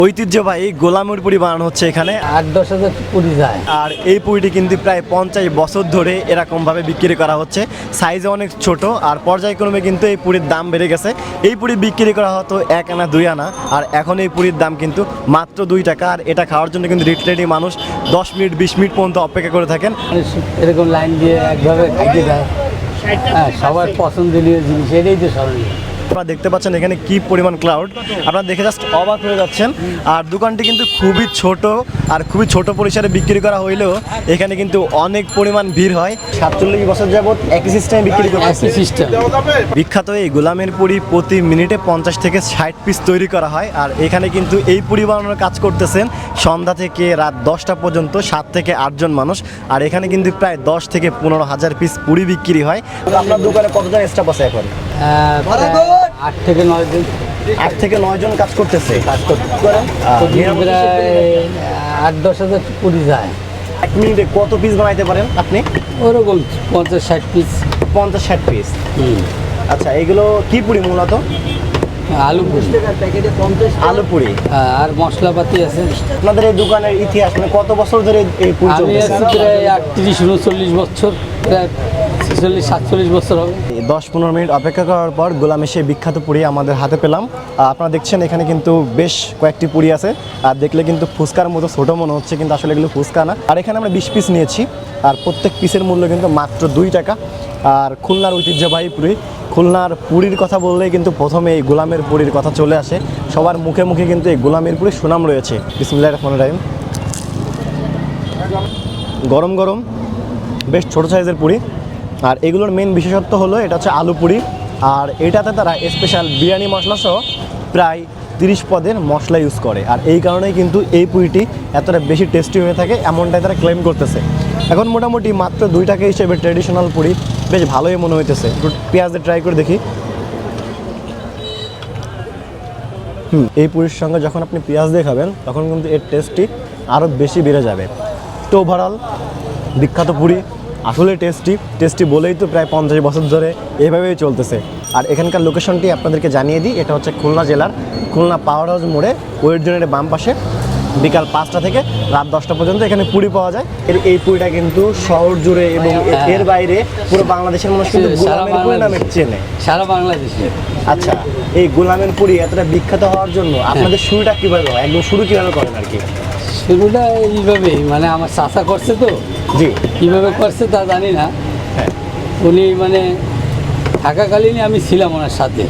ঐতিহ্যবাহী গোলামের পুরি বানানো হচ্ছে এখানে ৮-১০ হাজার পুরি যায়। আর এই পুরিটি কিন্তু প্রায় 50 বছর ধরে এরকমভাবে বিক্রি করা হচ্ছে। সাইজে অনেক ছোট আর পর্যায়ক্রমে কিন্তু এই পুরির দাম বেড়ে গেছে। এই পুরি বিক্রি করা হতো 1 আনা 2 আনা, আর এখন এই পুরির দাম কিন্তু মাত্র 2 টাকা। আর এটা খাওয়ার জন্য কিন্তু রিটেলি মানুষ 10 মিনিট 20 মিনিট পর্যন্ত অপেক্ষা করে থাকেন। এরকম লাইন দিয়ে একভাবে খাইতে দেয়। হ্যাঁ, সবার পছন্দনীয় জিনিস এটাই তো স্মরণীয়। আপনারা দেখতে পাচ্ছেন এখানে কি পরিমাণ ক্লাউড, আপনারা দেখে জাস্ট অবাক হয়ে যাচ্ছেন। আর দোকানটি কিন্তু খুবই ছোট আর খুবই ছোট পরিসরে বিক্রি করা হইলেও এখানে কিন্তু অনেক পরিমাণ ভিড় হয়। 47 বছর যাবত একই সিস্টেমে বিক্রি করতেছে। বিখ্যাত এই গোলামের পুরি প্রতি মিনিটে 50 থেকে 60 পিস তৈরি করা হয়। আর এখানে কিন্তু এই পুরি বানানোর কাজ করতেছেন সন্ধ্যা থেকে রাত 10টা পর্যন্ত 7 থেকে 8 জন মানুষ। আর এখানে কিন্তু প্রায় 10 থেকে 15 হাজার পিস পুরি বিক্রি হয়। আপনার দোকানে কতজন স্টাফ আছে এখন? 8 থেকে 9 জন। 8 থেকে 9 জন কাজ করতেছে। প্রায় ৮-১০ হাজার পুরি যায়। 1 মিনিটে কত পিস বানাইতে পারেন আপনি? ওরকম 50-60 পিস। 50-60 পিস। আচ্ছা, এগুলো কি পুরি মূলত? আলু পুরি। আলু পুরি। আর মশলাপাতি আছে। আপনাদের এই দোকানের ইতিহাস মানে কত বছর ধরে এই পুরি আমি চলতেছে? আছি প্রায় 38-39 বছর, প্রায় 46-47 বছর হবে। 10-15 মিনিট অপেক্ষা করার পর গোলামে সেই বিখ্যাত পুরি আমাদের হাতে পেলাম। আপনারা দেখছেন এখানে কিন্তু বেশ কয়েকটি পুরি আছে। আর দেখলে কিন্তু ফুচকার মতো ছোটো মনে হচ্ছে, কিন্তু আসলে এগুলো ফুচকা না। আর এখানে আমরা 20 পিস নিয়েছি আর প্রত্যেক পিসের মূল্য কিন্তু মাত্র 2 টাকা। আর খুলনার ঐতিহ্যবাহী পুরি, খুলনার পুরীর কথা বললেই কিন্তু প্রথমে এই গোলামের পুরীর কথা চলে আসে। সবার মুখে মুখে কিন্তু এই গোলামের পুরীর সুনাম রয়েছে। বিসমিল্লাহির রহমানির রহিম। গরম গরম বেশ ছোটো সাইজের পুরি। আর এগুলোর মেন বিশেষত্ব হলো এটা হচ্ছে আলু পুরি। আর এটাতে তারা স্পেশাল বিরিয়ানি মশলা সহ প্রায় 30 পদের মশলা ইউজ করে। আর এই কারণেই কিন্তু এই পুরিটি এতটা বেশি টেস্টি হয়ে থাকে এমনটাই তারা ক্লেম করতেছে। এখন মোটামুটি মাত্র 2 টাকা হিসেবে ট্র্যাডিশনাল পুরি বেশ ভালোই মনে হইতেছে। একটু পেঁয়াজ দিয়ে ট্রাই করে দেখি। এই পুরির সঙ্গে যখন আপনি পেঁয়াজ দিয়ে খাবেন তখন কিন্তু এর টেস্টটি আরও বেশি বেড়ে যাবে। তো ওভারঅল বিখ্যাত পুরি আসলে টেস্টি বলেই তো প্রায় 50 বছর ধরে এভাবেই চলতেছে। আর এখানকার লোকেশনটি আপনাদেরকে জানিয়ে দিই, এটা হচ্ছে খুলনা জেলার খুলনা পাওয়ার হাউস মোড়ে ওয়েট জোনের বাম পাশে। বিকাল 5টা থেকে রাত 10টা পর্যন্ত এখানে পুরি পাওয়া যায়। এই পুরিটা কিন্তু শহর জুড়ে এবং এর বাইরে পুরো বাংলাদেশের মানুষ কিন্তু গোলামের পুরি নামে চেনে, সারা বাংলাদেশে। আচ্ছা, এই গোলামের পুরি এতটা বিখ্যাত হওয়ার জন্য আপনাদের শুরুটা কীভাবে হয়, একদম শুরু কীভাবে করেন আর কি? শুরুটা এইভাবেই, মানে আমার চাচা করছে তো। জি। কীভাবে করছে তা জানি না। হ্যাঁ। উনি মানে থাকাকালীনই আমি ছিলাম ওনার সাথে,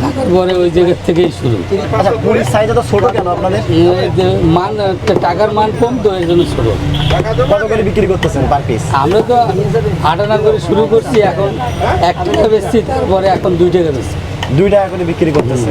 থাকার পরে ওই জায়গার থেকেই শুরু। আচ্ছা, পুরির সাইজ এত ছোটো কেন আপনাদের? মান, টাকার মান কম তো এর জন্য ছোটো। কত করে বিক্রি করতেছেন পার পিস? আমরা তো 8 আনা করে শুরু করছি, এখন 1 টাকা বেচছি, তারপরে এখন 2 টাকা বেচছি। 2 টাকা করে বিক্রি করতেছে।